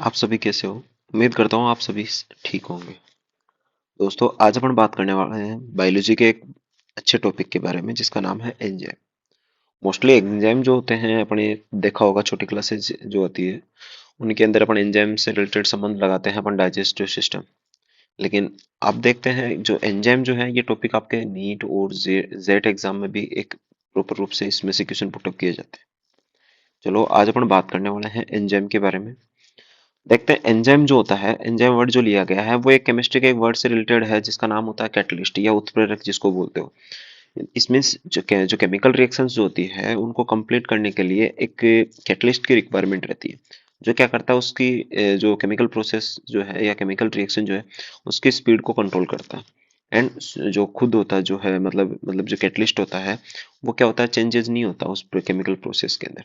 आप सभी कैसे हो? उम्मीद करता हूँ आप सभी ठीक होंगे। दोस्तों, आज अपन बात करने वाले हैं बायोलॉजी के एक अच्छे टॉपिक के बारे में जिसका नाम है एंजाइम। मोस्टली एंजाइम जो होते हैं अपने देखा होगा छोटी क्लासेस जो होती है उनके अंदर अपन एंजाइम से रिलेटेड संबंध लगाते हैं अपन डाइजेस्टिव सिस्टम। लेकिन आप देखते हैं जो एंजाइम जो है ये टॉपिक आपके नीट और जेट एग्जाम में भी एक प्रॉपर रूप से इसमें से क्वेश्चन पुटअप किए जाते हैं। चलो आज अपन बात करने वाले हैं एंजाइम के बारे में। देखते हैं एंजाइम जो होता है, एंजाइम वर्ड जो लिया गया है वो एक केमिस्ट्री के एक वर्ड से रिलेटेड है जिसका नाम होता है कैटलिस्ट या उत्प्रेरक जिसको बोलते हो। इसमें जो केमिकल रिएक्शंस जो होती है उनको कंप्लीट करने के लिए एक कैटलिस्ट की रिक्वायरमेंट रहती है जो क्या करता है उसकी जो केमिकल प्रोसेस जो है या केमिकल रिएक्शन जो है उसकी स्पीड को कंट्रोल करता है। एंड जो खुद होता है जो है मतलब जो कैटलिस्ट होता है वो क्या होता है, चेंजेस नहीं होता उस केमिकल प्रोसेस के अंदर।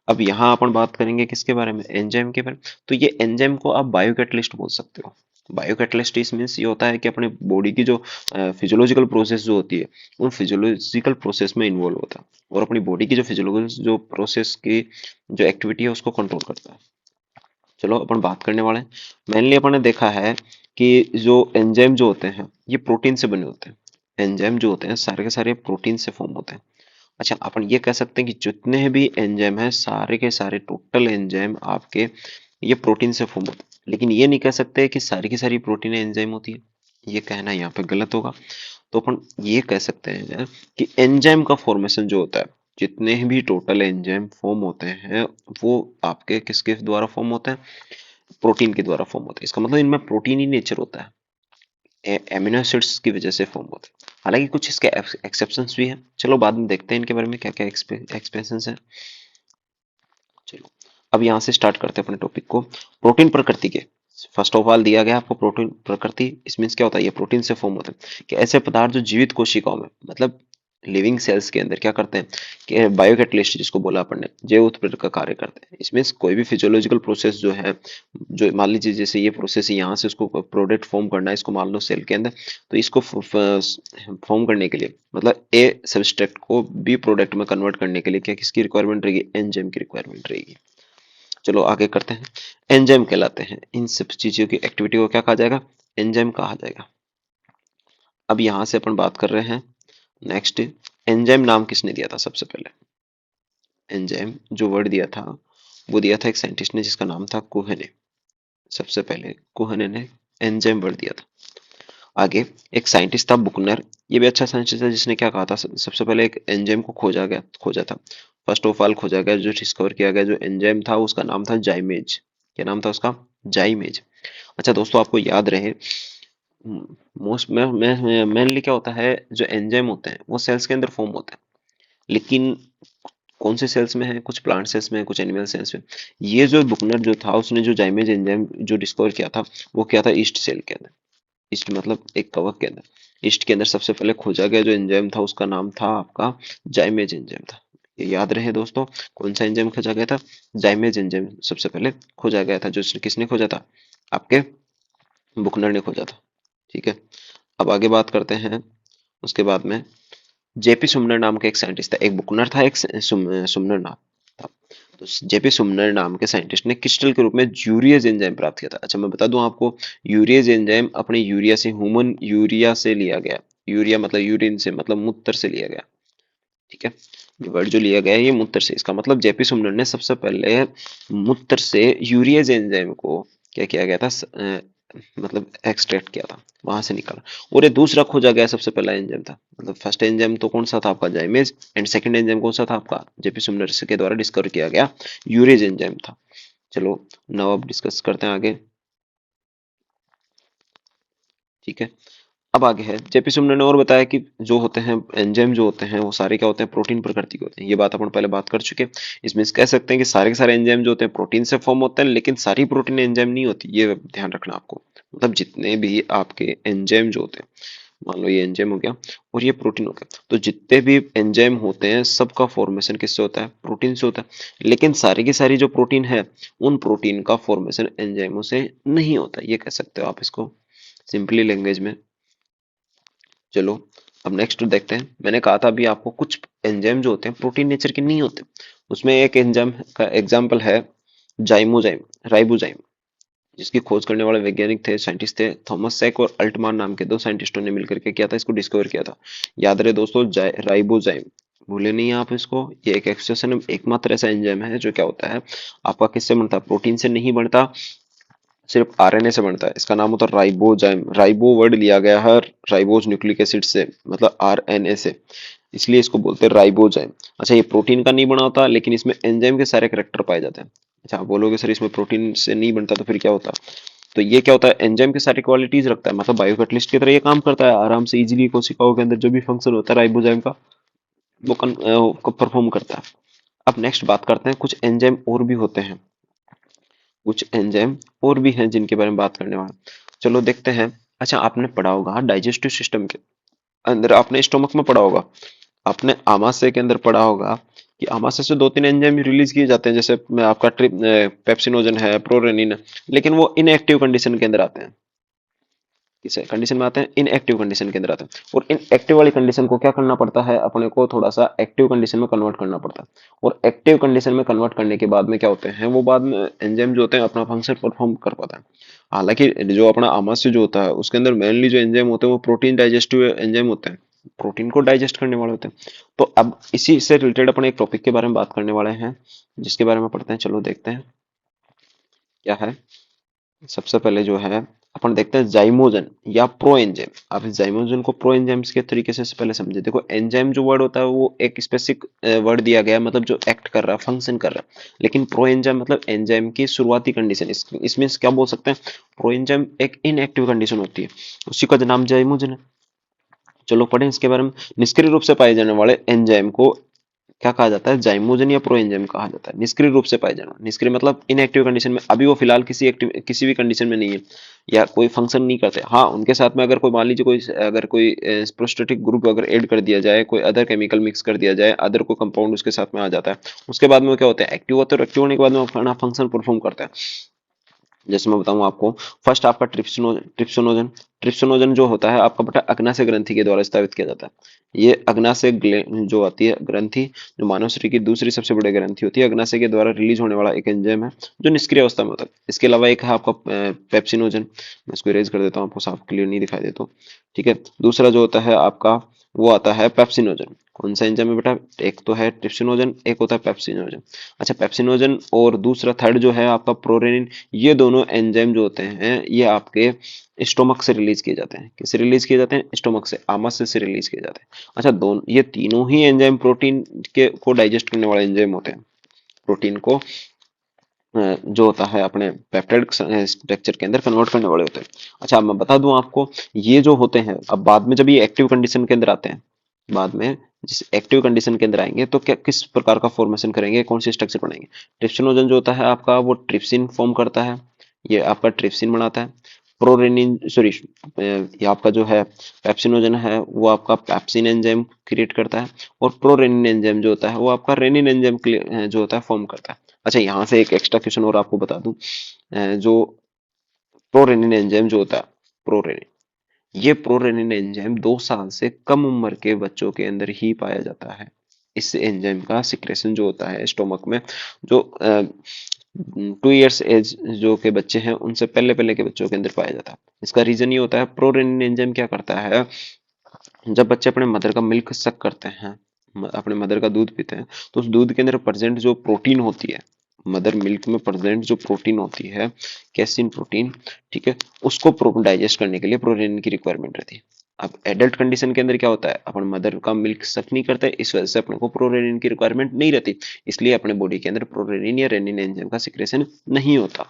अब यहाँ अपन बात करेंगे किसके बारे में, एंजाइम के बारे में। तो ये एंजाइम को आप बायोकैटलिस्ट बोल सकते हो। बायोकैटलिस्ट इस मीन्स ये होता है कि अपने बॉडी की जो फिजियोलॉजिकल प्रोसेस जो होती है उन फिजियोलॉजिकल प्रोसेस में इन्वॉल्व होता है और अपनी बॉडी की जो फिजियोलॉजिकल जो प्रोसेस की जो एक्टिविटी है उसको कंट्रोल करता है। चलो अपन बात करने वाले हैं। मेनली अपन ने देखा है कि जो एंजाइम जो होते हैं ये प्रोटीन से बने होते हैं। एंजाइम जो होते हैं सारे के सारे प्रोटीन से फॉर्म होते हैं। अच्छा, अपन ये कह सकते हैं कि जितने भी एंजाइम हैं सारे के सारे टोटल एंजाइम आपके ये प्रोटीन से फॉर्म होते हैं, लेकिन ये नहीं कह सकते कि सारी की सारी प्रोटीन एंजाइम होती है। ये कहना यहाँ पे गलत होगा। तो अपन ये कह सकते हैं यार कि एंजाइम का फॉर्मेशन जो होता है, जितने भी टोटल एंजाइम फॉर्म होते हैं वो आपके किसके द्वारा फॉर्म होते हैं, प्रोटीन के द्वारा फॉर्म होते हैं। इसका मतलब इनमें प्रोटीन ही नेचर होता है, एमिनो एसिड्स की वजह से फॉर्म होते हैं। हालांकि कुछ इसके एक्सेप्शंस भी हैं, चलो बाद में देखते हैं इनके बारे में क्या क्या एक्सपेंशंस हैं। चलो अब यहाँ से स्टार्ट करते हैं अपने टॉपिक को। प्रोटीन प्रकृति के फर्स्ट ऑफ ऑल दिया गया आपको प्रोटीन प्रकृति। इसमें क्या होता है, ये प्रोटीन से फॉर्म होते हैं कि ऐसे पदार्थ जो जीवित कोशिकाओं में मतलब लिविंग सेल्स के अंदर क्या करते हैं कि बायोकैटलिस्ट जिसको बोला अपन ने जैव उत्प्रेरक का कार्य करते हैं। इसमें कोई भी फिजियोलॉजिकल प्रोसेस जो है, जो मान लीजिए जैसे ये प्रोसेस है यहाँ से उसको प्रोडक्ट फॉर्म करना है, इसको मान लो सेल के अंदर, तो इसको फॉर्म करने के लिए मतलब ए सबस्ट्रेट को बी प्रोडक्ट में कन्वर्ट करने के लिए क्या किसकी रिक्वायरमेंट रहेगी, एंजाइम की रिक्वायरमेंट रहेगी। चलो आगे करते हैं। एंजाइम कहलाते हैं इन सब चीजों की एक्टिविटी को क्या कहा जाएगा, एंजाइम कहा जाएगा। अब यहां से अपन बात कर रहे हैं नेक्स्ट, एंजाइम नाम किसने दिया था सबसे पहले। एंजाइम जो वर्ड दिया था वो दिया था एक साइंटिस्ट ने जिसका नाम था कोहने ने। सबसे पहले कोहने ने एंजाइम वर्ड दिया था। आगे एक साइंटिस्ट था बुकनर, ये भी अच्छा साइंटिस्ट था जिसने क्या कहा था, सबसे पहले एक एंजाइम को खोजा था। फर्स्ट ऑफ ऑल खोजा गया जो डिस्कवर किया गया जो एंजाइम था उसका नाम था जाइमेज। क्या नाम था उसका, जाइमेज। अच्छा दोस्तों, आपको याद रहे मोस्ट में मेनली क्या होता है, जो एंजाइम होते हैं वो सेल्स के अंदर फॉर्म होते हैं, लेकिन कौन से सेल्स में है, कुछ प्लांट सेल्स में है, कुछ एनिमल सेल्स में। ये जो बुकनर जो था उसने जो जाइमेज एंजाइम जो डिस्कवर किया था वो किया था ईस्ट सेल के अंदर। ईस्ट मतलब एक कवक के अंदर। ईस्ट के अंदर सबसे पहले खोजा गया जो एंजाइम था उसका नाम था आपका जाइमेज एंजाइम था। ये याद रहे दोस्तों, कौन सा एंजाइम खोजा गया था, जाइमेज एंजाइम सबसे पहले खोजा गया था। जो किसने खोजा था, आपके बुकनर ने खोजा था। ठीक है, अब आगे बात करते हैं। उसके बाद में जेपी सुमनर नाम का एक साइंटिस्ट था, एक बुकनर था, एक सुमनर नाम था। तो जेपी सुमनर नाम के साइंटिस्ट ने क्रिस्टल के रूप में यूरियज एंजाइम प्राप्त किया था। अच्छा मैं बता दूं आपको, यूरियज एंजाइम अपने यूरिया से, ह्यूमन यूरिया से लिया गया। यूरिया मतलब यूरिन से मतलब मूत्र से लिया गया। ठीक है, ये वर्ड जो लिया गया है ये मूत्र से, इसका मतलब जेपी सुमनर ने सबसे पहले मूत्र से यूरियज एंजाइम को क्या किया गया था, मतलब एक्सट्रैक्ट किया था, वहां से निकाला। और ये दूसरा खोजा गया सबसे पहला एंजाइम था। मतलब फर्स्ट एंजाइम तो कौन सा था आपका, जाइमेज, एंड सेकंड एंजाइम कौन सा था आपका, जेपी सुमनर के द्वारा डिस्कवर किया गया यूरेज एंजाइम था। चलो नाउ अब डिस्कस करते हैं आगे। ठीक है, अब आगे है जेपी सुमनर ने और बताया कि जो होते हैं एंजाइम जो होते हैं वो सारे क्या होते हैं, प्रोटीन प्रकृति के होते हैं। ये बात अपन पहले बात कर चुके हैं। इसमें कह सकते हैं कि सारे के सारे एंजाइम जो होते हैं प्रोटीन से फॉर्म होते हैं, लेकिन सारी प्रोटीन एंजाइम नहीं होती, ये ध्यान रखना आपको। मतलब जितने भी आपके एंजाइम जो होते हैं, मान लो ये एंजाइम हो गया और ये प्रोटीन हो गया, तो जितने भी एंजाइम होते हैं सबका फॉर्मेशन किससे होता है, प्रोटीन से होता है। लेकिन सारी की सारी जो प्रोटीन है उन प्रोटीन का फॉर्मेशन एंजाइमों से नहीं होता, ये कह सकते हो आप इसको सिंपली लैंग्वेज में। चलो अब नेक्स्ट देखते हैं। मैंने कहा था अभी आपको कुछ एंजाइम जो होते हैं प्रोटीन नेचर के नहीं होते। उसमें एक एंजाइम का एग्जांपल है जाइमोजाइम, राइबोजाइम। जिसकी खोज करने वाले वैज्ञानिक थे, साइंटिस्ट थे, थॉमस सैक और अल्टमान नाम के दो साइंटिस्टों ने मिलकर के किया था, इसको डिस्कवर किया था। याद रहे दोस्तों, राइबोजाइम, भूले नहीं आप इसको। ये एक एक्सटेंशन, एकमात्र ऐसा एंजाइम है जो क्या होता है आपका किससे बनता है, प्रोटीन से नहीं बनता, सिर्फ आरएनए से बनता है। इसका नाम होता है राइबोजाइम। राइबो वर्ड लिया गया है राइबोज न्यूक्लिक एसिड से, मतलब आरएनए से, इसलिए इसको बोलते हैं राइबोजाइम। अच्छा, ये प्रोटीन का नहीं बना होता, लेकिन इसमें एंजाइम के सारे करेक्टर पाए जाते हैं। अच्छा, आप बोलोगे सर इसमें प्रोटीन से नहीं बनता तो फिर क्या होता, तो ये क्या होता है, एंजाइम के सारी क्वालिटीज रखता है, मतलब बायोकैटलिस्ट की तरह ये काम करता है, आराम से इजीली कोशिकाओं के अंदर जो भी फंक्शन होता है राइबोजाइम का वो परफॉर्म करता है। अब नेक्स्ट बात करते हैं, कुछ एंजाइम और भी होते हैं, कुछ एंजाइम और भी हैं जिनके बारे में बात करने वाला। चलो देखते हैं। अच्छा, आपने पढ़ा होगा डाइजेस्टिव सिस्टम के अंदर, आपने स्टोमक में पढ़ा होगा, आपने आमाशय के अंदर पढ़ा होगा कि आमाशय से दो तीन एंजाइम रिलीज किए जाते हैं, जैसे आपका पेप्सिनोजन है, प्रोरेनिन है, लेकिन वो इनएक्टिव कंडीशन के अंदर आते हैं। किस कंडीशन में आते हैं, इनएक्टिव कंडीशन के अंदर आते हैं। और इनएक्टिव वाली कंडीशन को क्या करना पड़ता है, अपने को थोड़ा सा एक्टिव कंडीशन में कन्वर्ट करना पड़ता है। और एक्टिव कंडीशन में कन्वर्ट करने के बाद में क्या होते हैं, वो बाद में एंजाइम जो होते हैं अपना फंक्शन परफॉर्म कर पाता है। हालांकि जो अपना आमाशय जो होता है उसके अंदर मेनली जो एंजाइम होते हैं वो प्रोटीन डाइजेस्टिव एंजाइम होते हैं, प्रोटीन को डाइजेस्ट करने वाले होते हैं। तो अब इसी से रिलेटेड अपने एक टॉपिक के बारे में बात करने वाले हैं, जिसके बारे में पढ़ते हैं। चलो देखते हैं क्या है। सबसे पहले जो है अपन देखते हैं जाइमोजन या प्रो एंजाइम। आप इस जाइमोजन को प्रो एंजाइम्स के तरीके से पहले समझे। देखो, एंजाइम जो वर्ड होता है वो एक स्पेसिफिक वर्ड दिया गया है, मतलब जो एक्ट कर रहा है, फंक्शन कर रहा है। लेकिन प्रो एंजाइम मतलब एंजाइम की शुरुआती कंडीशन, इसमें क्या बोल सकते हैं, प्रो एंजाइम एक इनएक्टिव कंडीशन होती है, उसी का नाम जाइमोजन है। चलो पढ़ें इसके बारे में। निष्क्रिय रूप से पाए जाने वाले एंजाइम को क्या कहा जाता है, जाइमोजन या प्रो एंजाइम कहा जाता है। निष्क्रिय रूप से पाए जाना, निष्क्रिय मतलब इनएक्टिव कंडीशन में, अभी वो फिलहाल किसी भी कंडीशन में नहीं है या कोई फंक्शन नहीं करते। हाँ, उनके साथ में अगर कोई मान लीजिए कोई, अगर कोई प्रोस्टेटिक ग्रुप अगर ऐड कर दिया जाए, कोई अदर केमिकल मिक्स कर दिया जाए, अदर कोई कंपाउंड उसके साथ में आ जाता है, उसके बाद में वो क्या होता है, एक्टिव होता है, और एक्टिव होने के बाद में वो अपना फंक्शन परफॉर्म करता है। जैसे मैं बताऊं आपको, फर्स्ट आपका ट्रिप्सिनोजन। ट्रिप्सिनोजन जो होता है आपका बेटा अग्नाशय ग्रंथि के द्वारा स्रावित किया जाता है। ये अग्नाशय जो आती है ग्रंथि, जो मानव शरीर की दूसरी सबसे बड़ी ग्रंथि होती है, अग्नाशय के द्वारा रिलीज होने वाला एक एंजाइम है जो निष्क्रिय अवस्था में होता है। इसके अलावा एक है आपका पेप्सिनोजन। मैं इसको इरेज कर देता हूँ, आपको साफ क्लियर नहीं दिखाई देता। ठीक है, दूसरा जो होता है आपका वो आता है पेप्सिनोजन। कौन सा एंजाइम है बेटा, एक तो है ट्रिप्सिनोजन, एक होता है पेप्सिनोजन। अच्छा, पेप्सिनोजन और दूसरा थर्ड जो है आपका प्रोरेनिन, ये दोनों एंजाइम जो होते हैं ये आपके स्टोमक से रिलीज किए जाते हैं। किससे रिलीज किए जाते हैं, स्टोमक से, आमाशय से रिलीज किए जाते हैं। अच्छा, दोनों ये तीनों ही एंजाइम प्रोटीन के को डाइजेस्ट करने वाले एंजाइम होते हैं। प्रोटीन को जो होता है अपने पेप्टाइड स्ट्रक्चर के अंदर कन्वर्ट करने वाले होते हैं। अच्छा, अब मैं बता दूं आपको, ये जो होते हैं अब बाद में जब ये एक्टिव कंडीशन के अंदर आते हैं, बाद में जिस एक्टिव कंडीशन के अंदर आएंगे तो क्या किस प्रकार का फॉर्मेशन करेंगे, कौन सी स्ट्रक्चर बनाएंगे। ट्रिप्सिनोजन जो होता है आपका वो ट्रिप्सिन फॉर्म करता है, ये आपका ट्रिप्सिन बनाता है। प्रोरेनिन सॉरी, ये आपका जो है पेप्सिनोजन है वो आपका पेप्सिन एंजाइम क्रिएट करता है। और प्रोरेनिन एंजाइम जो होता है वो आपका रेनिन एंजाइम जो होता है फॉर्म करता है। अच्छा, यहाँ से एक एक्स्ट्रा क्वेश्चन और आपको बता दूं, जो प्रोरेनिन एंजाइम जो होता है, प्रोरेनिन, ये प्रोरेनिन एंजाइम 2 साल से कम उम्र के बच्चों के अंदर ही पाया जाता है। इस एंजाइम का सिक्रेशन जो होता है स्टोमक में, जो 2 इयर्स एज जो के बच्चे हैं उनसे पहले पहले के बच्चों के अंदर पाया जाता है। इसका रीजन ये होता है, प्रोरेनिन एंजाइम क्या करता है, जब बच्चे अपने मदर का मिल्क सक करते हैं, अपने मदर का दूध पीते हैं, तो उस दूध के अंदर प्रेजेंट जो प्रोटीन होती है, मदर मिल्क में प्रेजेंट जो प्रोटीन होती है, कैसिन प्रोटीन, ठीक है, उसको डाइजेस्ट करने के लिए प्रोटीन की रिक्वायरमेंट रहती है। अब एडल्ट कंडीशन के अंदर क्या होता है, अपन मदर का मिल्क सक नहीं करते, इस वजह से अपने को प्रोरेनिन की रिक्वायरमेंट नहीं रहती, इसलिए अपने बॉडी के अंदर प्रोरेनिन या रेनिन एंजाइम का सिक्रेशन नहीं होता।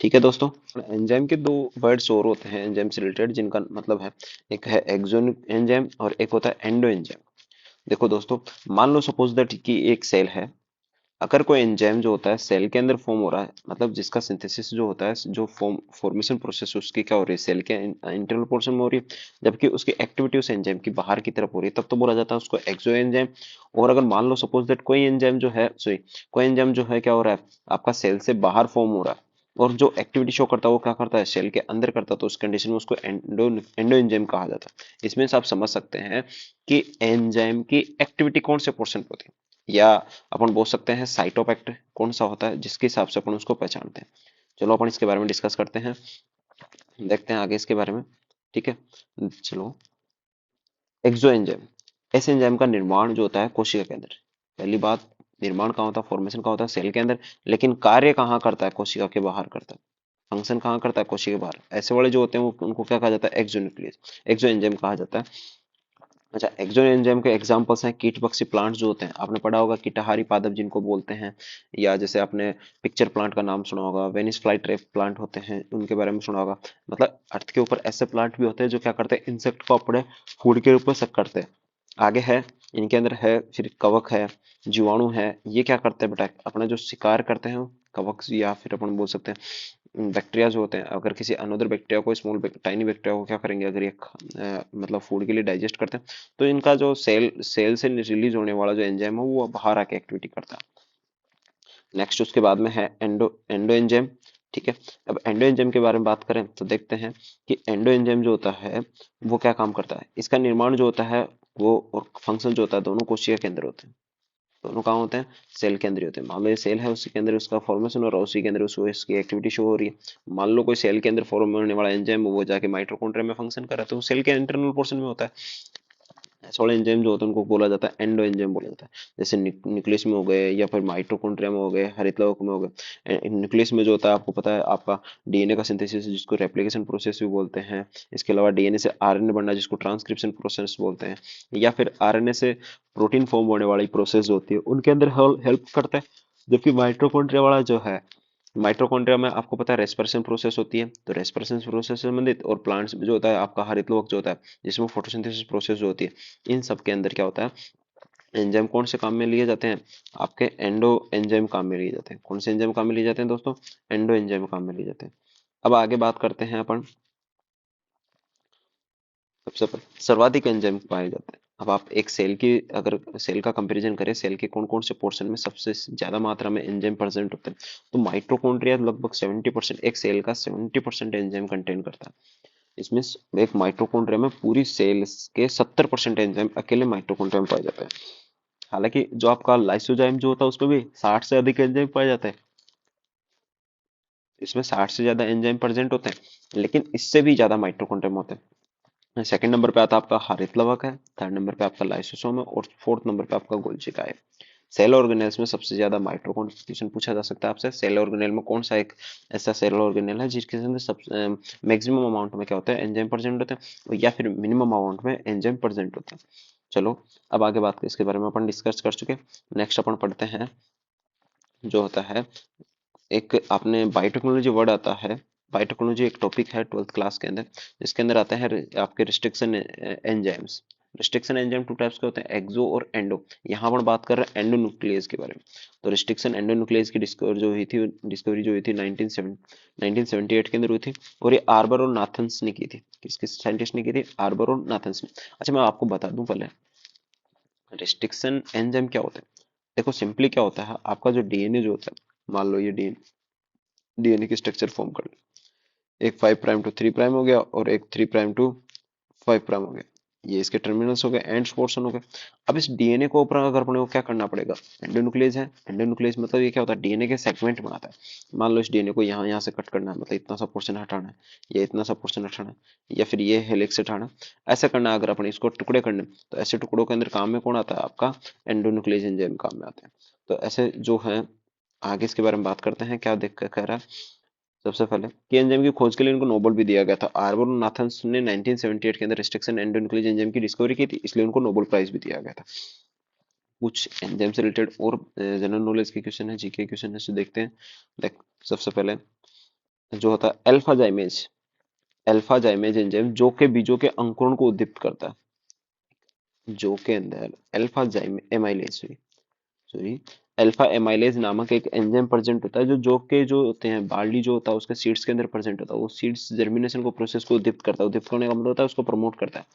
ठीक है दोस्तों, एंजाइम के दो वर्ड्स और होते हैं एंजाइम से रिलेटेड, जिनका मतलब है, एक है एक्सोनिक एंजाइम और एक होता है एंडो एंजाइम। देखो दोस्तों, मान लो सपोज दैट कि एक सेल है, अगर कोई एंजाइम जो होता है सेल के अंदर फॉर्म हो रहा है, मतलब जिसका सिंथेसिस जो होता है, जो फॉर्मेशन प्रोसेस उसकी क्या हो रही है, सेल के इंटरनल पोर्शन में हो रही है, जबकि उसकी एक्टिविटी उस एंजाइम की बाहर की तरफ हो रही है, तब तो बोला जाता है उसको एक्सो एंजाइम। और अगर मान लो सपोज दैट कोई एंजाइम जो है, सॉरी, कोई एंजाइम जो है क्या हो रहा है, आपका सेल से बाहर फॉर्म हो रहा है, और जो एक्टिविटी शो करता है वो क्या करता है, सेल के अंदर करता है, तो उस कंडीशन में उसको एंडो एंजाइम कहा जाता है। इसमें से आप समझ सकते हैं कि एंजाइम की एक्टिविटी कौन से पोर्शन पे होती है, या अपन बोल सकते हैं साइट ऑफ एक्ट कौन सा होता है, जिसके हिसाब से अपन उसको पहचानते हैं। चलो अपन इसके बारे में डिस्कस करते हैं, देखते हैं आगे इसके बारे में। ठीक है, चलो। एक्सो एंजाइम, ऐसे एंजाइम का निर्माण जो होता है कोशिका के अंदर। पहली बात, निर्माण कहाँ होता है, फॉर्मेशन कहाँ होता है, सेल के अंदर। लेकिन कार्य कहाँ करता है, कोशिका के बाहर करता है। फंक्शन कहाँ करता है, कोशिका के बाहर। ऐसे वाले जो होते हैं वो उनको क्या कहा जाता है, एक्सो न्यूक्लियस, एक्सो एंजाइम कहा जाता है। अच्छा, एक्सो एंजाइम के एग्जांपल्स हैं कीट पक्षी प्लांट जो होते हैं, आपने पढ़ा होगा कीटाहारी पादप जिनको बोलते हैं, या जैसे आपने पिक्चर प्लांट का नाम सुना होगा, वेनिस फ्लाई ट्रैप प्लांट होते हैं उनके बारे में सुना होगा। मतलब अर्थ के ऊपर ऐसे प्लांट भी होते हैं जो क्या करते हैं, इंसेक्ट को अपने फूड के रूप में सक करते हैं। आगे है, इनके अंदर है फिर कवक है, जीवाणु है। ये क्या करते हैं बेटा, अपना जो शिकार करते हैं कवक, या फिर अपन बोल सकते हैं बैक्टीरिया जो होते हैं, अगर किसी अनदर बैक्टीरिया को, स्मॉल टाइनी बैक्टीरिया को क्या करेंगे, अगर ये मतलब फूड के लिए डाइजेस्ट करते हैं, तो इनका जो सेल सेल से रिलीज होने वाला जो एंजाइम है वो बाहर आके एक्टिविटी करता है। नेक्स्ट उसके बाद में है एंडो एंडो एंजाइम। ठीक है, अब एंडो एंजाइम के बारे में बात करें तो देखते हैं कि एंडो एंजाइम जो होता है वो क्या काम करता है। इसका निर्माण जो होता है वो, और फंक्शन जो होता है, दोनों कोशिका के अंदर होते हैं। दोनों कहाँ होते हैं, सेल के अंदर ही होते हैं। मान लो ये सेल है, उसी के अंदर उसका फॉर्मेशन हो रहा है, उसी के अंदर उसको इसकी एक्टिविटी शो हो रही है। मान लो कोई सेल के अंदर फॉर्म होने वाला एंजाइम वो जाके माइटोकॉन्ड्रिया में फंक्शन कर रहा है, तो वो सेल के इंटरनल पोर्शन में होता है। ऐसे वाले एंजाइम जो होते हैं उनको बोला जाता है एंडो एंजाइम बोला जाता है। जैसे न्यूक्लियस में हो गए, या फिर माइटोकॉन्ड्रिया में हो गए, हरितलवक में हो गए। न्यूक्लियस में जो होता है आपको पता है, आपका डीएनए का सिंथेसिस जिसको रेप्लिकेशन प्रोसेस भी बोलते हैं। इसके अलावा डीएनए से आरएनए बनना जिसको ट्रांसक्रिप्शन प्रोसेस बोलते हैं, या फिर आरएनए से प्रोटीन फॉर्म होने वाली प्रोसेस होती है, उनके अंदर हेल्प करता है। जबकि माइटोकॉन्ड्रिया वाला जो है, माइटोकॉन्ड्रिया में आपको पता है रेस्पिरेशन प्रोसेस होती है, तो रेस्पिरेशन प्रोसेस से संबंधित, और प्लांट्स में जो होता है आपका हरितलवक जो होता है जिसमें फोटोसिंथेसिस प्रोसेस जो होती है, इन सब के अंदर क्या होता है, एंजाइम कौन से काम में लिए जाते हैं, आपके एंडो एंजाइम काम में लिए जाते हैं। कौन से एंजाइम काम में लिए जाते हैं दोस्तों, एंडो एंजाइम काम में लिए जाते हैं। अब आगे बात करते हैं अपन, सबसे पहले सर्वाधिक एंजाइम पाए जाते हैं। अब आप एक सेल की, अगर सेल का कंपैरिजन करें, सेल के कौन कौन से पोर्शन में सबसे ज्यादा मात्रा में एंजाइम प्रेजेंट होते हैं, तो माइटोकॉन्ड्रिया लगभग 70%, एक सेल का 70% एंजाइम कंटेन करता है। इसमें एक माइटोकॉन्ड्रिया में पूरी सेल्स के 70% एंजाइम अकेले माइटोकॉन्ड्रिया में पाए जाते हैं। हालांकि जो आपका लाइसोजाइम जो होता है उसमें भी 60 से अधिक एंजाइम पाए जाते हैं। इसमें 60 से ज्यादा एंजाइम प्रेजेंट होते हैं, लेकिन इससे भी ज्यादा माइटोकॉन्ड्रिया में होते हैं। सेकंड नंबर पे आता है आपका हरितलवक है, थर्ड नंबर पे आपका लाइसोसोम है, और फोर्थ नंबर पे आपका गोल्जिका है। सेल ऑर्गेनेल्स में सबसे ज्यादा माइटोकॉन्ड्रिया पूछा जा सकता है आपसे, सेल ऑर्गेनेल में कौन सा एक ऐसा सेल ऑर्गेनेल है जिसके अंदर सब मैक्सिमम अमाउंट में क्या होता है, एंजाइम प्रेजेंट होते हैं, या फिर मिनिमम अमाउंट में एंजाइम प्रेजेंट होते हैं। चलो, अब आगे बात इसके बारे में अपन डिस्कस कर चुके। नेक्स्ट अपन पढ़ते हैं जो होता है, एक आपने बायोटेक्नोलॉजी वर्ड आता है। बायोटेक्नोलॉजी एक टॉपिक है 12th क्लास के अंदर, जिसके अंदर आता है आपके restriction enzymes. Restriction enzyme two types के होते हैं, एक्सो और एंडो। यहाँ पर बात कर रहे हैं एंडोन्यूक्लियस के बारे में। तो रिस्ट्रिक्शन एंडोन्यूक्लियस की डिस्कवरी जो हुई थी 1978 के अंदर हुई थी, और ये आर्बर और नाथन्स ने की थी। किस किस साइंटिस्ट ने की थी, आर्बर और नाथन्स ने। अच्छा, मैं आपको बता दूं पहले, रिस्ट्रिक्शन एंजाइम क्या होता है। देखो सिंपली क्या होता है, आपका जो डीएनए जो होता है, मान लो ये डीएनए की स्ट्रक्चर फॉर्म कर ले, एक 5 प्राइम टू 3 प्राइम हो गया, और एक 3 प्राइम टू 5 प्राइम हो गया। ये इसके टर्मिनल्स हो गए, एंड्स पोर्शन हो गए। अब इस डीएनए को ऊपर अगर अपने को क्या करना पड़ेगा, एंडोन्यूक्लियस है, एंडोन्यूक्लियस मतलब ये क्या होता है, डीएनए के सेगमेंट बनाता है। मान लो इस डीएनए को यहाँ यहाँ से कट करना है, मतलब इतना सा पोर्शन हटाना है, या इतना सा पोर्शन हटाना है, या फिर ये हेलिक्स हटाना है। ऐसा करना है, अगर अपने इसको टुकड़े करने, तो ऐसे टुकड़ों के अंदर काम में कौन आता है, आपका एंडोन्यूक्लियस एंजाइम काम में आता है। तो ऐसे जो है, आगे इसके बारे में बात करते हैं, क्या देख कर कह रहा है। सबसे पहले कि एंजाइम की खोज के लिए इनको नोबेल भी दिया गया था। आर्बर और नाथन्स ने 1978 के अंदर रिस्ट्रिक्शन एंडोन्यूक्लियस एंजाइम की डिस्कवरी की थी, इसलिए उनको नोबेल प्राइज भी दिया गया था। कुछ एंजाइम से रिलेटेड और जनरल नॉलेज के क्वेश्चन है, जीके क्वेश्चन है, देखते हैं। देख, सबसे पहले जो होता है अल्फा जाइमेज एंजाइम जो के बीजों के अंकुरण को उद्दीप्त करता है। जो के अंदर alpha amylase sorry alpha amylase नामक एक एंजाइम प्रेजेंट होता है, जो के जो होते हैं, बार्ली जो होता है उसके सीड्स के अंदर प्रेजेंट होता है। वो सीड्स जर्मिनेशन को प्रोसेस को उद्दीप्त करता है। उद्दीप्त करने का मतलब होता है उसको प्रमोट करता है।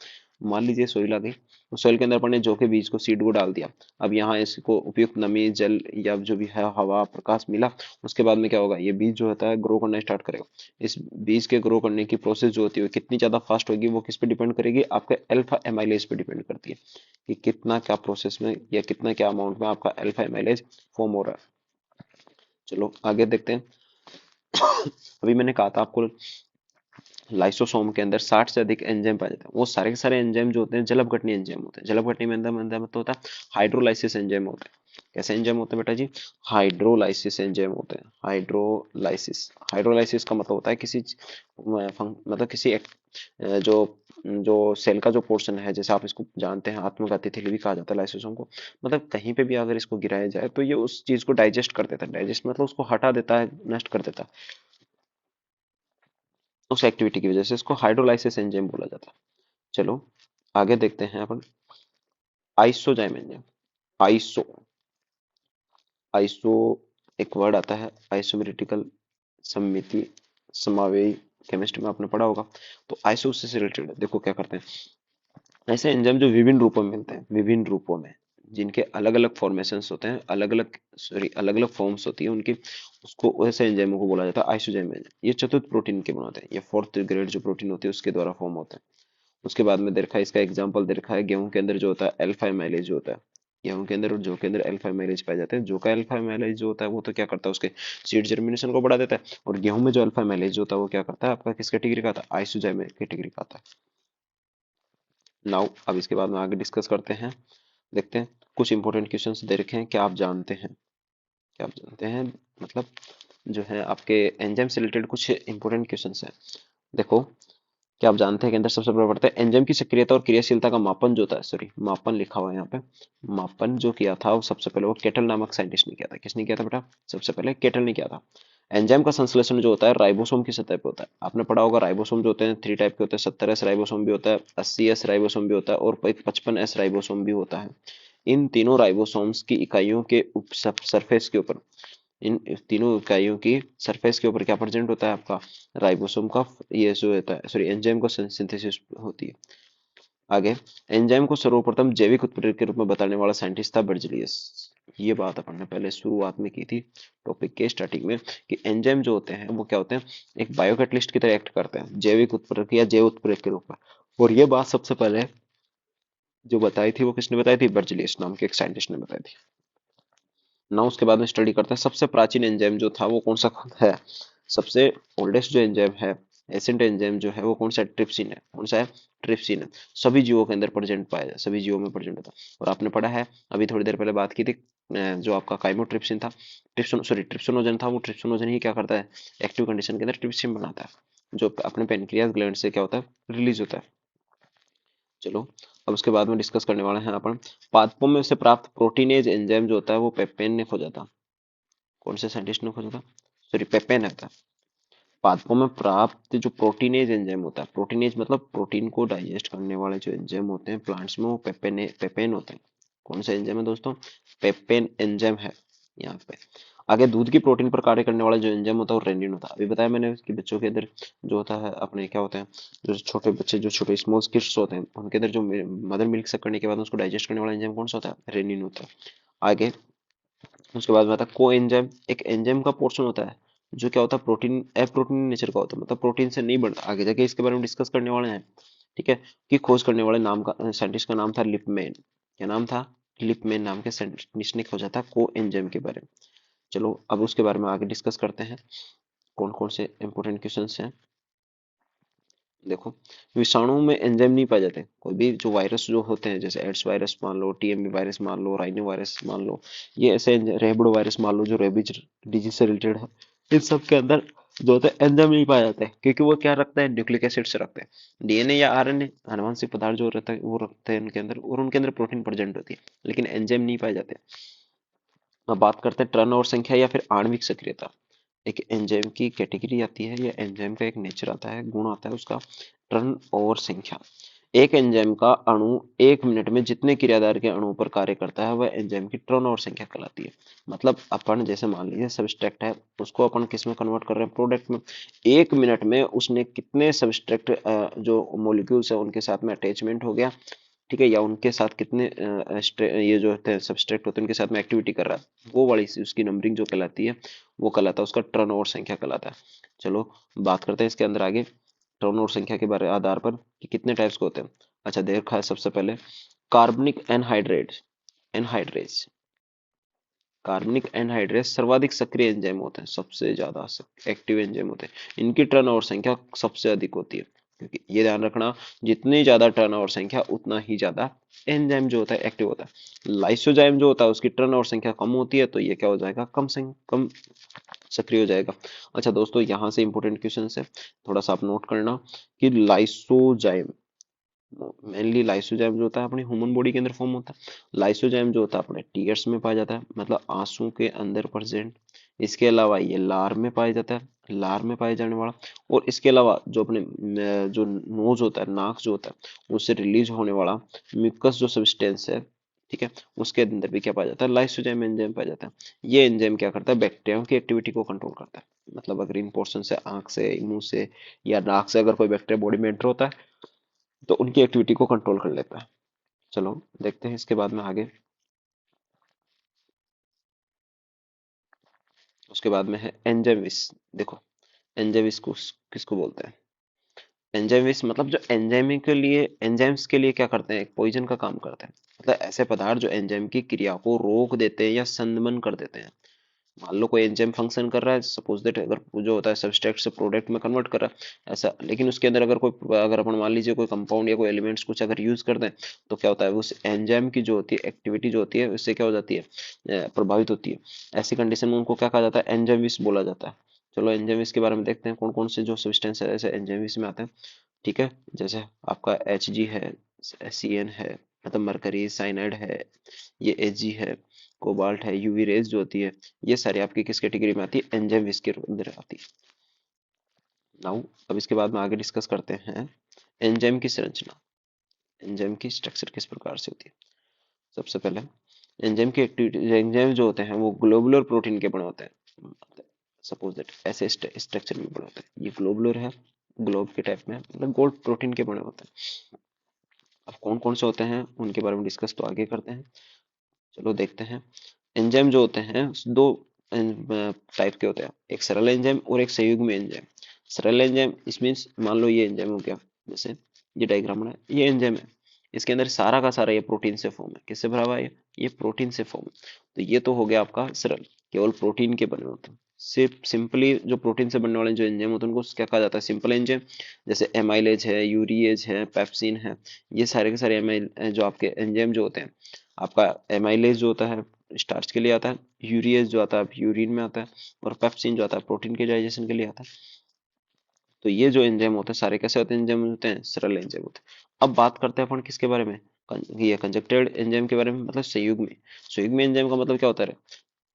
मान लीजिए सोइल आ गई, उस सोइल के अंदर अपन ने जो के बीज को, सीड को डाल दिया। अब यहाँ इसको उपयुक्त नमी, जल, या जो भी है हवा प्रकाश मिला, उसके बाद में क्या होगा, ये बीज जो होता है ग्रो करना स्टार्ट करेगा। इस बीज के ग्रो करने की प्रोसेस जो होती है कितनी ज्यादा फास्ट होगी, वो किस पे डिपेंड करेगी, आपके अल्फा एमाइलेज पे डिपेंड करती है, कि कितना क्या प्रोसेस में या कितना क्या अमाउंट में आपका अल्फा एमाइलेज फॉर्म हो रहा है। चलो आगे देखते हैं। अभी मैंने कहा था आपको लाइसोसोम के अंदर 60 से अधिक एंजाइम पाए जाते हैं। वो सारे के सारे एंजाइम जो होते हैं जल अपघटनीय एंजाइम होते हैं। जल अपघटनीय में अंदर अंदर मतलब होता है हाइड्रोलाइसिस एंजाइम होते हैं। कैसे एंजाइम होते हैं बेटा जी? हाइड्रोलाइसिस एंजाइम होते हैं। हाइड्रोलाइसिस, हाइड्रोलाइसिस का मतलब होता है किसी मतलब किसी जो जो सेल का जो पोर्शन है, जैसे आप इसको जानते हैं आत्मघाती थिली भी कहा जाता है लाइसोसोम को। मतलब कहीं पे भी अगर इसको गिराया जाए तो ये उस चीज को डाइजेस्ट कर देता है। डाइजेस्ट मतलब उसको हटा देता है, नष्ट कर देता है उस एक्टिविटी की वजह से। इसको हाइड्रोलाइसिस एंजाइम बोला जाता है। चलो आगे देखते हैं अपन आइसोजाइम एंजाइम। आइसो, आइसो एक वर्ड आता है, आइसोमेरिटिकल, सममिति, समावेयी, केमिस्ट्री में आपने पढ़ा होगा। तो आइसो से रिलेटेड है। देखो क्या करते हैं, ऐसे एंजाइम जो विभिन्न रूपों में मिलते हैं, विभिन्न रूपों में, जिनके अलग अलग फॉर्मेशंस होते हैं, अलग अलग, सॉरी अलग अलग फॉर्म्स होती है उनकी, उसको वैसे एंजाइमों को बोला जाता है आइसोजाइम एंजाइम। ये चतुर्थ प्रोटीन के बनाते हैं, ये फोर्थ ग्रेड जो प्रोटीन होती है उसके द्वारा फॉर्म होते हैं। उसके बाद में देखा है, इसका एग्जांपल दे रखा है गेहूं के अंदर जो होता है अल्फा माइलेज जो होता है, गेहूं के अंदर और जौ के अंदर अल्फा माइलेज पाए जाते हैं। जौ का अल्फा माइलेज जो होता है वो तो क्या करता है, उसके सीड जर्मिनेशन को बढ़ा देता है। और गेहूं में जो अल्फा माइलेज होता है वो क्या करता है, आपका किस कैटेगरी का आता है? आइसोजाइम कैटेगरी का आता है। नाउ अब इसके बाद में आगे डिस्कस करते हैं। देखते हैं कुछ इंपॉर्टेंट क्वेश्चंस दे रखे हैं, क्या आप जानते हैं, क्या आप जानते हैं, मतलब जो है आपके एंजाइम से रिलेटेड कुछ इंपॉर्टेंट क्वेश्चंस हैं। देखो क्या आप जानते हैं कि अंदर सबसे बड़ा पड़ता है एंजाइम की सक्रियता और क्रियाशीलता का मापन जो होता है, सॉरी मापन लिखा हुआ है यहाँ पे, मापन जो किया था वो सबसे पहले वो केटल नामक साइंटिस्ट ने किया था। किसने किया था बेटा? सबसे पहले केटल ने किया था। एंजाइम का संश्लेषण जो होता है राइबोसोम की सतह पे होता है। आपने पढ़ा होगा राइबोसोम जो होते हैं 3 टाइप के होते हैं, 70S राइबोसोम भी होता है, 80S राइबोसोम भी होता है और एक 55S राइबोसोम भी होता है। इन तीनों राइबोसोम्स की इकाइयों के सरफेस के ऊपर, इन तीनों इकाइयों की सरफेस के ऊपर क्या प्रेजेंट होता है आपका? राइबोसोम का ये जो होता है, सॉरी एंजाइम का सिंथेसिस होती है। आगे एंजाइम को सर्वप्रथम जैविक उत्प्रेरक के रूप में बताने वाला साइंटिस्ट था बर्जीलियस। ये बात अपन ने पहले शुरुआत में की थी टॉपिक के स्टार्टिंग में, कि एंजाइम जो होते हैं वो क्या होते हैं, एक बायोकैटलिस्ट की तरह एक्ट करते हैं, जैविक उत्प्रेरक या जैव उत्प्रेरक के रूप में। और ये बात सबसे पहले जो बताई थी वो किसने बताई थी? बर्जीलियस नाम के एक साइंटिस्ट ने बताई थी ना। उसके बाद में स्टडी करते हैं सबसे प्राचीन एंजाइम जो था वो कौन सा है। सबसे ओल्डेस्ट जो एंजाइम है, एसेंट एंजाइम जो है वो कौन सा है? ट्रिप्सिन है। कौन सा है? ट्रिप्सिन है। सभी जीवों के अंदर प्रेजेंट पाया जाए, सभी जीवों में प्रेजेंट होता है। और आपने पढ़ा है अभी थोड़ी देर पहले बात की थी, जो आपका काइमोट्रिप्सिन था, ट्रिप्सिन सॉरी ट्रिप्सिनोजन था, वो ट्रिप्सिनोजन ही क्या करता है, एक्टिव कंडीशन के अंदर ट्रिप्सिन बनाता है, जो अपने पेनक्रियास ग्लैंड से क्या होता है, रिलीज होता है। चलो अब उसके बाद में डिस्कस करने वाले हैं अपन पादपों में से प्राप्त प्रोटीनेज एंजाइम जो होता है वो पेपेन ने खोजा था। कौन से साइंटिस्ट ने खोजा था? सॉरी पेपेन है था। पादपों में प्राप्त जो प्रोटीनेज एंजाइम होता है, प्रोटीनेज मतलब प्रोटीन को डाइजेस्ट करने वाले जो एंजाइम होते हैं प्लांट्स में, वो पेपेन होते हैं। कौन सा एंजाइम है दोस्तों? पेपेन एंजाइम है यहाँ पे। आगे दूध की प्रोटीन पर कार्य करने वाला जो एंजाइम होता है वो रेनिन होता है। अभी बताया मैंने कि बच्चों के अंदर जो होता है अपने क्या होते हैं, जो छोटे बच्चे, जो छोटे स्मॉल किड्स होते हैं उनके अंदर जो मदर मिल्क सक करने के बाद उसको डाइजेस्ट करने वाला एंजाइम कौन सा होता है? रेनिन होता है। आगे उसके बाद में आता है को एंजाइम। एक एंजाइम का पोर्शन होता है जो क्या होता है, प्रोटीन अप्रोटीन नेचर का होता है, मतलब प्रोटीन से नहीं बनता। आगे जाके इसके बारे में डिस्कस करने वाले हैं, ठीक है। कि खोज करने वाले नाम का साइंटिस्ट का नाम था लिपमैन। क्या नाम था? लिपमैन नाम के साइंटिस्ट ने खोजा था को एंजाइम के बारे में। चलो अब उसके बारे में आगे डिस्कस करते हैं, कौन कौन से इंपॉर्टेंट क्वेश्चंस हैं। देखो विषाणु में एंजाइम नहीं पाए जाते। कोई भी जो वायरस जो होते हैं, जैसे एड्स वायरस मान लो, टीएमवी वायरस मान लो, राइनो वायरस मान लो, ये ऐसे रेबडो वायरस मान लो जो रेबीज डिजीज से रिलेटेड है, इन सब के अंदर जो होता है एंजाइम नहीं पाया जाता है, क्योंकि वो क्या रखता है, न्यूक्लिक एसिड से रखते हैं। डीएनए या आरएनए आनुवंशिक पदार्थ जो रहता है वो रखते हैं उनके अंदर, और उनके अंदर प्रोटीन प्रेजेंट होती है, लेकिन एंजाइम नहीं पाए जाते। अब बात करते हैं टर्न ओवर संख्या या फिर आणविक सक्रियता। एक एंजाइम की कैटेगरी आती है या एंजाइम का एक नेचर आता है, गुण आता है उसका, टर्न ओवर संख्या। एक एंजाइम का अणु 1 मिनट में जितने क्रियाधार के अणु पर कार्य करता है वह एंजाइम की टर्न ओवर संख्या कहलाती है। मतलब अपन जैसे मान लीजिए सबस्ट्रैक्ट है, उसको अपन किस में कन्वर्ट कर रहे हैं, प्रोडक्ट में। 1 मिनट में उसने कितने सबस्ट्रैक्ट जो मोलिक्यूल्स है उनके साथ में अटैचमेंट हो गया, ठीक है, या उनके साथ कितने ये जो होते हैं सबस्ट्रैक्ट होते हैं उनके साथ में एक्टिविटी कर रहा है, वो वाली उसकी नंबरिंग जो कहलाती है वो कहलाता है उसका टर्न ओवर संख्या कहलाता है। चलो बात करते हैं इसके अंदर आगे टर्न ओवर संख्या के बारे आधार पर कि कितने टाइप्स के होते हैं। अच्छा देखा है सबसे पहले कार्बनिक एनहाइड्रेट, एनहाइड्रेज, कार्बनिक एनहाइड्रेस सर्वाधिक सक्रिय एंजाइम होते हैं, सबसे ज्यादा एक्टिव एंजाइम होते हैं, इनकी टर्नओवर संख्या सबसे अधिक होती है। क्योंकि ये ध्यान रखना, जितनी ज्यादा टर्नओवर संख्या उतना ही ज्यादा एंजाइम जो होता है एक्टिव होता है। लाइसोजाइम जो होता है उसकी टर्नओवर संख्या कम होती है, तो ये क्या हो जाएगा, कम सक्रिय हो जाएगा। अच्छा दोस्तों, यहाँ से इंपॉर्टेंट क्वेश्चन है, थोड़ा सा आप नोट करना कि लाइसोजाइम, मेनली लाइसोजाइम जो होता है अपनी ह्यूमन बॉडी के अंदर फॉर्म होता है। लाइसोजाइम जो होता है अपने टीयर्स में पाया जाता है, मतलब आंसू के अंदर प्रेजेंट। इसके अलावा ये लार में पाया जाता है, लार में पाए जाने वाला। और इसके अलावा जो अपने जो नोज होता है, नाक जो होता है, उससे रिलीज होने वाला म्यूकस जो सब्सटेंस है, ठीक है, उसके अंदर भी क्या पाया जाता है, लाइसोजाइम एंजाइम पाया जाता है। ये एंजाइम क्या करता है, बैक्टीरिया की एक्टिविटी को कंट्रोल करता है। मतलब अगर इन पोर्शन से, आंख से, मुंह से या नाक से अगर कोई बैक्टीरिया बॉडी में एंटर होता है, तो उनकी एक्टिविटी को कंट्रोल कर लेता है। चलो देखते हैं इसके बाद में आगे। उसके बाद में है एंजाइमिस। देखो, एंजाइमिस को किसको बोलते हैं, एंजाइमिस मतलब जो एंजाइम के लिए, एंजाइम्स के लिए क्या करते हैं, एक पॉइजन का काम करते हैं। मतलब ऐसे पदार्थ जो एंजाइम की क्रिया को रोक देते हैं या संदमन कर देते हैं। मान लो कोई एंजाइम फंक्शन कर रहा है, सपोज दैट अगर जो होता है सब्सट्रेट से प्रोडक्ट में कन्वर्ट कर रहा है ऐसा, लेकिन उसके अंदर अगर कोई, अगर अपन मान लीजिए कोई कंपाउंड या कोई एलिमेंट्स कुछ अगर यूज कर दें, तो क्या होता है, उस एंजाइम की जो होती है एक्टिविटी जो होती है उससे क्या हो जाती है, प्रभावित होती है। ऐसी कंडीशन में उनको क्या कहा जाता है, एंजाइमिस बोला जाता है। चलो एंजाइमिस के बारे में देखते हैं, कौन कौन से जो सब्सटेंस है ऐसे एंजाइमिस में आते हैं। ठीक है, जैसे आपका Hg है, Cn है, मतलब मरकरी साइनाइड है, ये Hg है, कोबाल्ट है, यूवी रेज जो होती है, ये सारी आपकी किस कैटेगरी में आती है, एंजाइम के अंदर आती है। नाउ अब इसके बाद में आगे डिस्कस करते हैं एंजाइम की संरचना, एंजाइम की स्ट्रक्चर किस प्रकार से होती है। सबसे पहले एंजाइम की एक्टिविटी, एंजाइम जो होते हैं वो ग्लोबुलर प्रोटीन के बने होते हैं। सपोज दैट ऐसे स्ट्रक्चर में बने होते हैं, ये ग्लोबुलर है, ग्लोब के टाइप में, मतलब गोल्ड प्रोटीन के बने होते हैं। अब कौन कौन से होते हैं उनके बारे में डिस्कस तो आगे करते हैं। चलो देखते हैं। एंजाइम जो होते हैं दो टाइप के होते हैं, एक सरल एंजाइम और एक संयुग्मी एंजाइम। सरल एंजाइम इस मीन्स, मान लो ये एंजाइम हो गया, जैसे ये डायग्राम बना है, ये एंजाइम है, इसके अंदर सारा का सारा ये प्रोटीन से फॉर्म है। किससे भरा हुआ है, ये प्रोटीन से फॉर्म है। तो ये तो हो गया आपका सरल, केवल प्रोटीन के बने होते हैं। सिर्फ सिंपली जो प्रोटीन से बनने वाले जो एंजाइम होते हैं उनको क्या कहा जाता है, सिंपल एंजाइम। जैसे एमाइलेज है, यूरिएज है, पेप्सिन है, ये सारे के सारे एमाइल जो आपके एंजाइम जो होते हैं। आपका एमाइलेज जो होता है स्टार्च के लिए आता है, यूरिएज जो आता है यूरिन में आता है, और पेप्सिन जो आता है प्रोटीन के डाइजेशन के लिए आता है। तो ये जो एंजाइम होते हैं सारे कैसे होते हैं, एंजाइम होते हैं सरल एंजाइम होते हैं। अब बात करते हैं अपन किसके बारे में, ये कंजक्टेड एंजाइम के बारे में, मतलब संयुग्मी। संयुग्मी एंजाइम का मतलब क्या होता है,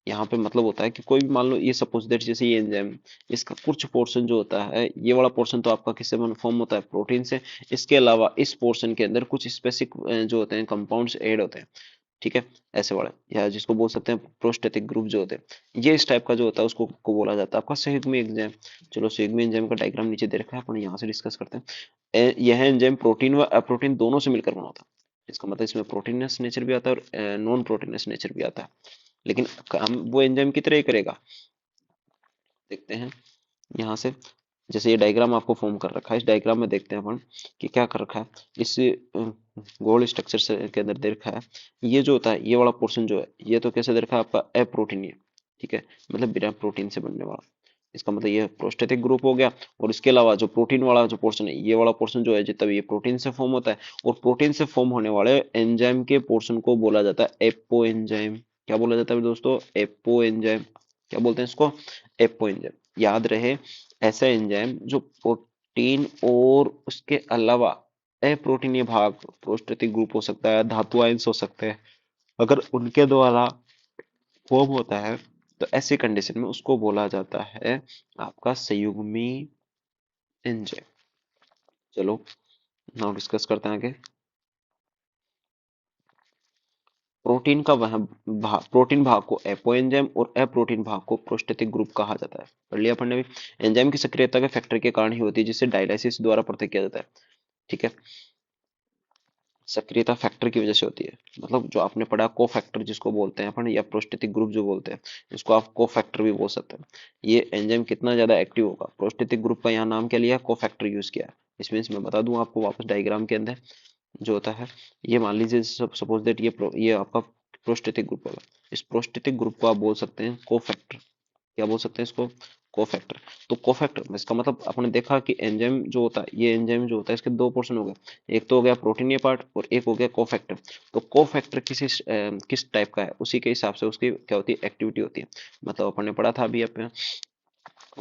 यहाँ पे मतलब होता है कि कोई भी मान लो ये सपोज दैट जैसे ये एंजाइम, इसका कुछ पोर्शन जो होता है, ये वाला पोर्शन तो आपका किससे फॉर्म होता है, प्रोटीन से। इसके अलावा इस पोर्शन के अंदर कुछ स्पेसिफिक जो होते हैं कंपाउंड्स ऐड होते हैं, ठीक है, ऐसे वाले, या जिसको बोल सकते हैं प्रोस्टेटिक ग्रुप जो होते हैं, ये इस टाइप का जो होता है उसको को बोला जाता है आपका संयुग्मी एंजाइम। चलो संयुग्मी एंजाइम का डायग्राम नीचे दे रखा है, अपन यहाँ से डिस्कस करते हैं। यह एंजाइम प्रोटीन व अप्रोटीन दोनों से मिलकर बना होता है। इसका मतलब इसमें प्रोटीनस नेचर भी आता है और नॉन प्रोटीनस नेचर भी आता है, लेकिन काम वो एंजाइम की तरह ही करेगा। देखते हैं यहाँ से, जैसे ये डायग्राम आपको फॉर्म कर रखा है, इस डायग्राम में देखते हैं अपन कि क्या कर रखा है। इस गोल स्ट्रक्चर से के अंदर दे रखा है, ये जो होता है ये वाला पोर्शन जो है, ये तो कैसे दे रखा है आपका अप्रोटीन है, ठीक है, मतलब बिना प्रोटीन से बनने वाला। इसका मतलब ये प्रोस्टेटिक ग्रुप हो गया। और इसके अलावा जो प्रोटीन वाला जो पोर्शन है, ये वाला पोर्शन जो है जितना भी ये प्रोटीन से फॉर्म होता है, और प्रोटीन से फॉर्म होने वाले एंजाइम के पोर्शन को बोला जाता है एपो एंजाइम। क्या बोला जाता है दोस्तों, एपो एंजाइम। क्या बोलते हैं इसको, एपो एंजाइम। याद रहे, ऐसा एंजाइम जो प्रोटीन और उसके अलावा अप्रोटीनीय भाग, प्रोस्टेटिक ग्रुप हो सकता है, धातु आयंस हो सकते हैं, अगर उनके द्वारा फॉर्म होता है, तो ऐसी कंडीशन में उसको बोला जाता है आपका संयुग्मी एंजाइम। चलो नाउ डिस्कस करते हैं आगे। प्रोटीन का वह प्रोटीन भाग को एपो एंजाइम और अप्रोटीन भाग को प्रोस्टेटिक ग्रुप कहा जाता है। पढ़ लिया अपन ने भी। एंजाइम की सक्रियता के फैक्टर के कारण ही होती है, जिसे डायलाइसिस द्वारा प्रतिक्रिया किया जाता है, ठीक है। सक्रियता फैक्टर की वजह से होती है, मतलब जो आपने पढ़ा को फैक्टर जिसको बोलते हैं अपन, या प्रोस्टेटिक ग्रुप जो बोलते हैं, इसको आप को फैक्टर भी बोल सकते हैं। ये एंजाइम कितना ज्यादा एक्टिव होगा, प्रोस्टेटिक ग्रुप का यहाँ नाम क्या लिया, को फैक्टर यूज किया है। इसमें मैं बता दूं आपको वापस डायग्राम के अंदर जो होता है, ये मान लीजिए सपोज दैट ये आपका प्रोस्टेटिक ग्रुप होगा। इस प्रोस्टेटिक ग्रुप को आप बोल सकते हैं कोफैक्टर। क्या बोल सकते हैं इसको? कोफैक्टर। तो कोफैक्टर इसका मतलब अपने देखा कि एंजाइम जो होता है, ये एंजाइम जो होता है इसके दो पोर्शन हो गए, एक तो हो गया प्रोटीन ये पार्ट और एक हो गया कोफैक्टर। तो कोफैक्टर किस टाइप का है उसी के हिसाब से उसकी क्या होती है, एक्टिविटी होती है। मतलब अपन ने पढ़ा था अभी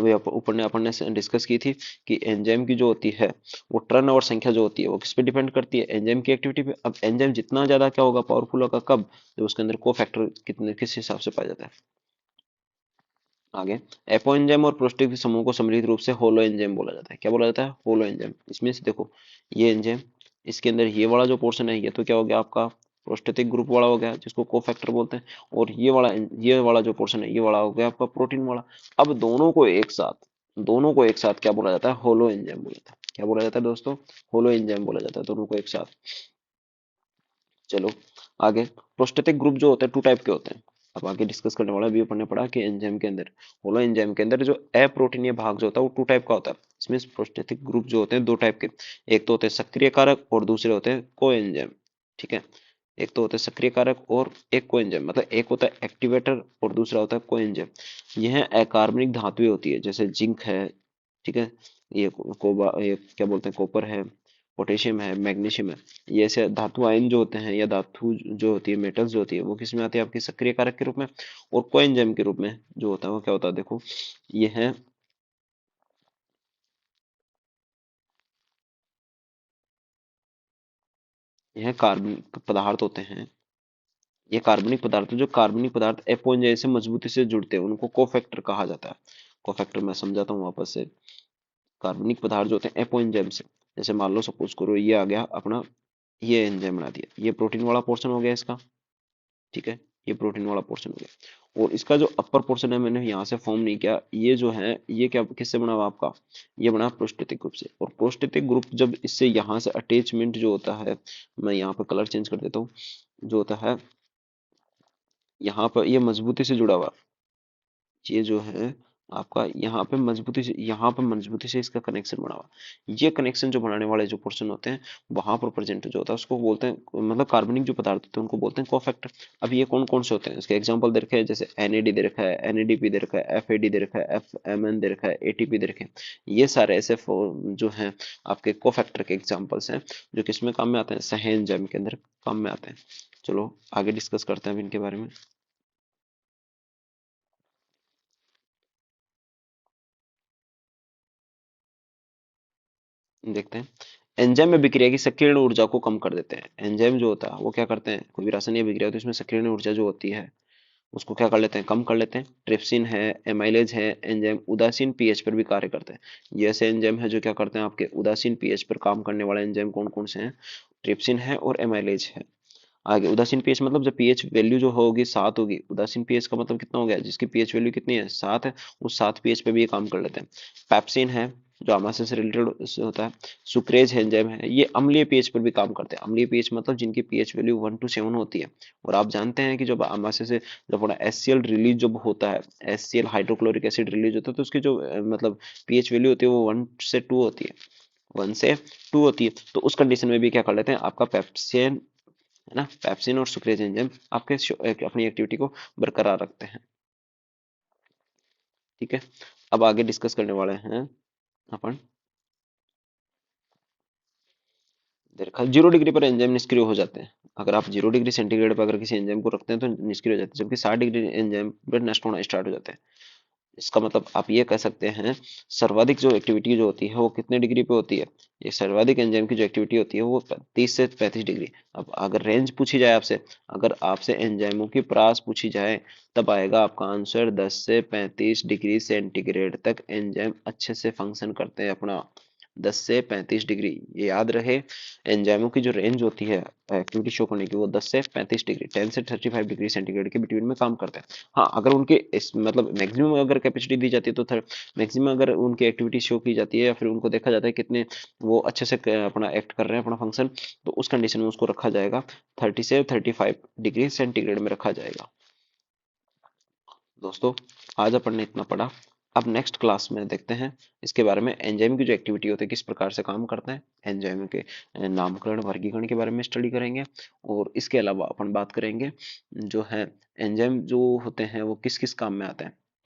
ऊपर ने अपन ने डिस्कस की थी कि एंजाइम की जो होती है वो टर्न ओवर संख्या जो होती है वो किस पे डिपेंड करती है, एंजाइम की एक्टिविटी पे। अब एंजाइम जितना ज्यादा क्या होगा, पावरफुल होगा, कब? जब उसके अंदर कोफैक्टर कितने किस हिसाब से पाया जाता है। आगे, एपो एंजाइम और प्रोस्टिक समूह को सम्मिलित रूप से होलो एंजाइम बोला जाता है। क्या बोला जाता है? Holo enzyme. इसमें से देखो, ये एंजाइम, इसके अंदर ये वाला जो पोर्शन है ये तो क्या हो गया आपका, प्रोस्टेटिक ग्रुप वाला हो गया जिसको कोफैक्टर बोलते हैं, और ये वाला जो पोर्शन है ये वाला हो गया आपका प्रोटीन वाला। अब दोनों को एक साथ क्या बोला जाता है? होलो एंजाइम बोला जाता है। क्या बोला जाता है दोस्तों? होलो एंजाइम बोला जाता है दोनों को एक साथ। चलो आगे, प्रोस्टेटिक ग्रुप जो होते हैं टू टाइप के होते हैं। अब आगे डिस्कस करने वाला भी अपन ने पढ़ा कि एंजाइम के अंदर, होलो एंजाइम के अंदर जो अप्रोटीनीय भाग जो होता है वो टू टाइप का होता है। इसमें प्रोस्टेटिक ग्रुप जो होते हैं दो टाइप के, एक तो होते हैं सक्रिय कारक और दूसरे होते हैं को एंजाइम। ठीक है, एक तो होते हैं सक्रिय कारक और एक को एंजाइम, मतलब एक होता है एक्टिवेटर और दूसरा होता है को एंजाइम। यह अकार्बनिक धातुएं होती है जैसे जिंक है, ठीक है, ये क्या बोलते हैं, कॉपर है, पोटेशियम है, मैग्नीशियम है। ये ऐसे धातु आयन जो होते हैं या धातु जो होती है, मेटल्स जो होती है, वो किस में आती है आपकी सक्रिय कारक के रूप में, और कोएंजाइम के रूप में जो होता है वो क्या होता है, देखो ये है, यह कार्बनिक पदार्थ होते हैं। ये कार्बनिक पदार्थ, जो कार्बनिक पदार्थ एपोएंजाइम से मजबूती से जुड़ते हैं उनको कोफैक्टर कहा जाता है। कोफैक्टर मैं समझाता हूँ वापस से। कार्बनिक पदार्थ जो होते हैं एपोएंजाइम से, जैसे मान लो सपोज करो ये आ गया अपना, ये एंजाइम बना दिया, ये प्रोटीन वाला पोर्शन हो गया इसका, ठीक है, ये प्रोटीन वाला पोर्शन हो गया, और इसका जो अपर पोर्शन है मैंने यहाँ से फॉर्म नहीं किया, ये जो है ये क्या किससे बना हुआ आपका, ये बना प्रोस्टेटिक ग्रुप से। और प्रोस्टेटिक ग्रुप जब इससे यहाँ से अटैचमेंट जो होता है, मैं यहाँ पे कलर चेंज कर देता हूँ, जो होता है यहाँ पर ये मजबूती से जुड़ा हुआ, ये जो है आपका यहाँ पे मजबूती से इसका कनेक्शन बना हुआ, ये कनेक्शन जो बनाने वाले जो पोर्शन होते हैं वहां पर प्रेजेंट जो होता है उसको बोलते हैं, मतलब कार्बनिक जो पदार्थ होते हैं उनको बोलते हैं कोफैक्टर। अब ये कौन कौन से होते हैं इसके एग्जांपल दे रखे हैं, जैसे एनएडी दे रखा है, एनएडीपी दे रखा है, एफएडी दे रखा है, एफएमएन दे रखा है, एटीपी दे रखे हैं। ये सारे ऐसे जो हैं आपके कोफैक्टर के एग्जाम्पल्स हैं जो किसमें काम में आते हैं, सह के अंदर काम में आते हैं। चलो आगे डिस्कस करते हैं अब इनके बारे में, देखते हैं। एंजाइम में विक्रिया की सक्रियण ऊर्जा को कम कर देते हैं। एंजाइम जो होता है वो क्या करते हैं, कोई भी रासायनिक विक्रिया होती है उसमें सक्रियण ऊर्जा जो होती है उसको क्या कर लेते हैं, कम कर लेते हैं। ट्रिप्सिन है, एमाइलेज है, एंजाइम उदासीन पीएच पर भी कार्य करते हैं। ये ऐसे एंजाइम है जो क्या करते हैं, आपके उदासीन पीएच पर काम करने वाले एंजाइम कौन कौन से हैं, ट्रिप्सिन है और एमाइलेज है। आगे, उदासीन पीएच मतलब जब पीएच वैल्यू जो होगी 7 होगी, उदासीन पीएच का मतलब कितना हो गया, जिसकी पीएच वैल्यू कितनी है, 7 है, उस 7 पीएच पे भी ये काम कर लेते हैं। पैप्सिन है जो अमाशय से रिलेटेड होता है। सुक्रेज एंजाइम है, ये अम्लीय पीएच पर भी काम करते हैं। अम्लीय पीएच मतलब जिनकी पीएच वैल्यू 1 to 7 होती है। और आप जानते हैं कि जब अमाशय से जब अपना एचसीएल रिलीज जब होता है, एचसीएल हाइड्रोक्लोरिक एसिड रिलीज होता है, तो उसकी जो मतलब पीएच वैल्यू होती है वो 1 से 2 होती है, 1 से 2 होती है। तो उस कंडीशन में भी क्या कर लेते हैं, आपका पेप्सिन है ना, पेप्सिन और सुक्रेज एंजाइम आपके अपनी एक्टिविटी को बरकरार रखते हैं। ठीक है, अब आगे डिस्कस करने वाले हैं अपन, देखा 0 डिग्री पर एंजाइम निष्क्रिय हो जाते हैं। अगर आप 0 डिग्री सेंटीग्रेड पर अगर किसी एंजाइम को रखते हैं तो निष्क्रिय हो जाते हैं, जबकि 60 डिग्री एंजाइम पर नष्ट होना स्टार्ट हो जाते हैं। इसका मतलब आप ये कह सकते हैं, सर्वाधिक जो एक्टिविटी जो होती है वो कितने डिग्री पे होती है, ये सर्वाधिक एंजाइम की जो एक्टिविटी होती है वो 30 से 35 डिग्री। अब अगर रेंज पूछी जाए आपसे, अगर आपसे एंजाइमों की परास पूछी जाए, तब आएगा आपका आंसर 10 से 35 डिग्री सेंटीग्रेड तक एंजाइम अच्छे से फंक्शन करते हैं अपना। 10 से 35 डिग्री, ये याद रहे, एंजाइमों की जो रेंज होती है एक्टिविटी शो करने की वो 10 से 35 डिग्री, 10 से 35 डिग्री सेंटीग्रेड के बिटवीन में काम करते हैं। हाँ, अगर उनके मतलब मैक्सिमम अगर कैपेसिटी दी जाती है तो मैक्सिमम अगर उनकी एक्टिविटी शो की जाती है या फिर उनको देखा जाता है कितने वो अच्छे से अपना एक्ट कर रहे हैं अपना फंक्शन, तो उस कंडीशन में उसको रखा जाएगा 30 से 35 डिग्री सेंटीग्रेड में रखा जाएगा। दोस्तों आज अपन ने इतना पढ़ा, अब नेक्स्ट क्लास में देखते हैं इसके बारे में, एंजाइम की जो एक्टिविटी होती है किस प्रकार से काम करते हैं, एंजाइम के नामकरण वर्गीकरण के बारे में स्टडी करेंगे। और इसके अलावा अपन बात करेंगे जो है एंजाइम जो होते हैं वो किस किस काम में आते हैं।